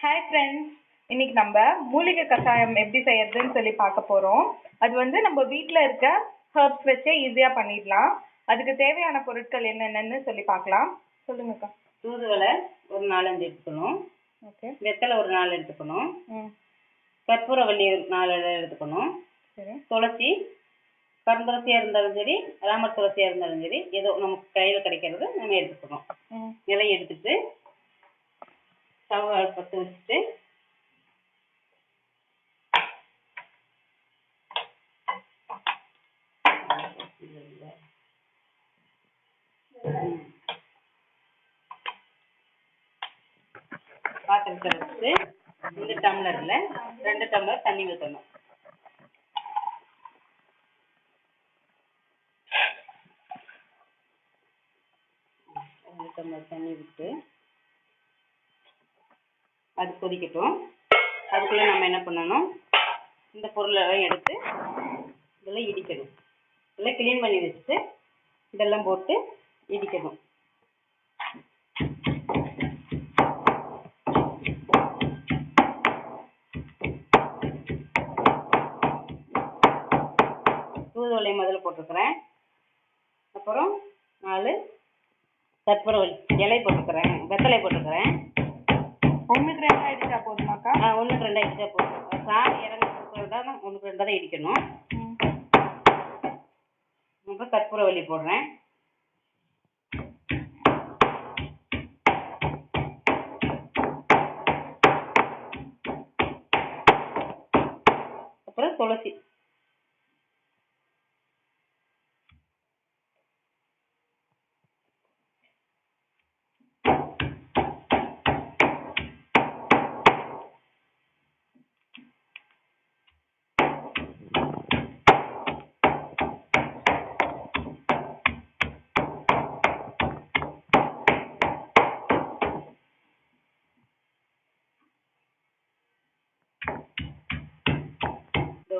Hi friends, இன்னைக்கு நம்ம மூலிகை கஷாயம் எப்படி செய்யறதுன்னு சொல்லி பார்க்க போறோம். அது வந்து நம்ம வீட்டில் இருக்க ஹெர்ப்ஸ் வச்சே ஈஸியாக பண்ணிடலாம். அதுக்கு தேவையான பொருட்கள் என்னென்னு சொல்லி பார்க்கலாம். சொல்லுங்கக்கா. தூதுவளை ஒரு 4-5 எடுத்துக்கணும். ஓகே. வெத்தலை ஒரு 4 எடுத்துக்கணும். கற்பூரவள்ளி ஒரு 4 எடுத்துக்கணும். சரி. துளசி, கருந்துளசியாக இருந்தாலும் சரி, ராமர் துளசியாக இருந்தாலும் சரி, ஏதோ நமக்கு கையில் கிடைக்கிறது நம்ம எடுத்துக்கணும். இலை எடுத்துட்டு ஸ்டவ் பற்ற வச்சுட்டு பாத்திரத்தை வச்சுட்டு இந்த டம்ளரில் 2 டம்ளர் தண்ணி ஊற்றணும். டம்ளர் தண்ணி விட்டு அது கொதிக்கட்டும். அதுக்குள்ளே நம்ம என்ன பண்ணணும், இந்த பொருளெல்லாம் எடுத்து இதெல்லாம் இடிக்கணும். இதெல்லாம் க்ளீன் பண்ணி வச்சுட்டு இதெல்லாம் போட்டு இடிக்கணும். தூதுவளை முதல்ல போட்டுருக்குறேன். அப்புறம் 4 கற்பூரவள்ளி இலை போட்டுக்கிறேன், வெத்தலை போட்டுக்கிறேன். 1க்கு 2 இடிச்சா போதுமாக்கா? 1க்கு 2 இடிச்சா போதும். சாணி இறங்க 1க்கு 2 தான் இடிக்கணும். அப்புறம் கற்பூரவள்ளி போடுறேன். அப்புறம் துளசி.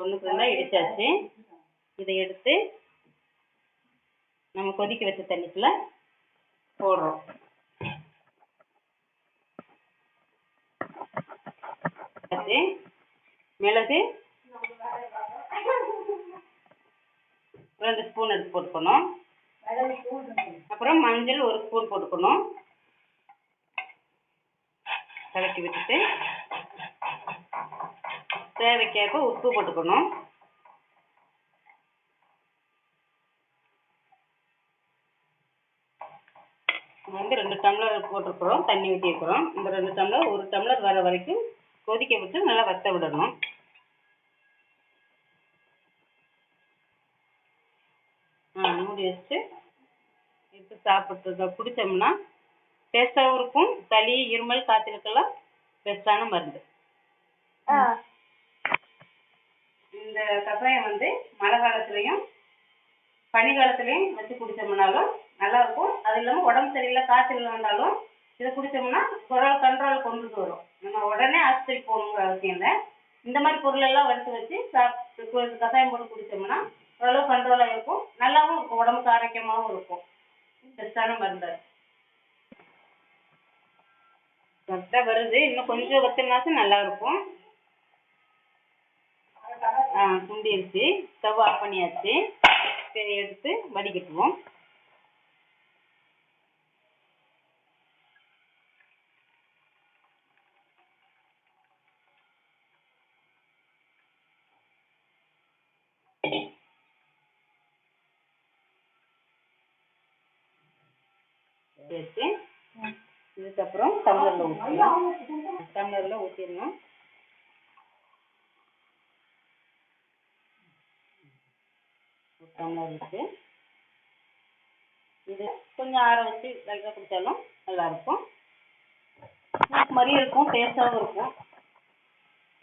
ஒன்றுக்கு 2 இடிச்சாச்சு. இதை எடுத்து நம்ம கொதிக்க வச்ச தண்ணிக்குள்ள போடுறோம். மிளகு 2 ஸ்பூன் எடுத்து போட்டுக்கணும். அப்புறம் மஞ்சள் 1 ஸ்பூன் போட்டுக்கணும். கலக்கி விட்டுட்டு தேவைக்கேற்ப உப்பு போட்டுக்கணும். வந்து 2 டம்ளர் போட்டிருக்கிறோம், தண்ணி ஊற்றிருக்கிறோம். இந்த 2 டம்ளர் 1 டம்ளர் வர வரைக்கும் கொதிக்க விட்டு நல்லா வத்த விடணும். மூடி வச்சுட்டு எடுத்து சாப்பிட்டு குடித்தோம்னா டேஸ்டாகவும் இருக்கும். சளி, இருமல், காய்ச்சலுக்கெல்லாம் பெஸ்ட்டான மருந்து. இந்த கஷாயம் வந்து மழை காலத்துலையும் பனி காலத்துலையும் வச்சு குடித்தோம்னாலும் நல்லா இருக்கும். அது இல்லாமல் உடம்பு சரியில்லை, காய்ச்சல் வந்தாலும் இதை குடித்தோம்னா குரல் கண்ட்ரோல் கொண்டுட்டு வரும். நம்ம உடனே ஆஸ்பத்திரி போகணுங்கிற அவசியம் இல்லை. இந்த மாதிரி பொருளெல்லாம் வறுத்து வச்சு கஷாயம் போட்டு குடித்தோம்னா ஓரளவு கண்ட்ரோலாக இருக்கும். நல்லாவும் இருக்கும், உடம்புக்கு ஆரோக்கியமாகவும் இருக்கும். பெஸ்ட்டான மருந்து. கரெக்டாக வருது, இன்னும் கொஞ்சம் வச்சோம்னாச்சும் நல்லா இருக்கும். சுண்டிருச்சு, ஸ்டவ் ஆஃப் பண்ணியாச்சு. சரி, எடுத்து வடிகட்டுவோம். சேர்த்து இதுக்கப்புறம் டம்ளரில் ஊற்றிடணும். டம்ளர் வச்சு இது கொஞ்சம் ஆற வச்சு லைட்டாக குடித்தாலும் நல்லாயிருக்கும். மாதிரியும் இருக்கும், டேஸ்ட்டாகவும் இருக்கும்,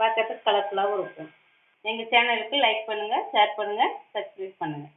பார்க்கறதுக்கு கலர்ஃபுல்லாகவும் இருக்கும். எங்கள் சேனலுக்கு லைக் பண்ணுங்கள், ஷேர் பண்ணுங்கள், சப்ஸ்கிரைப் பண்ணுங்கள்.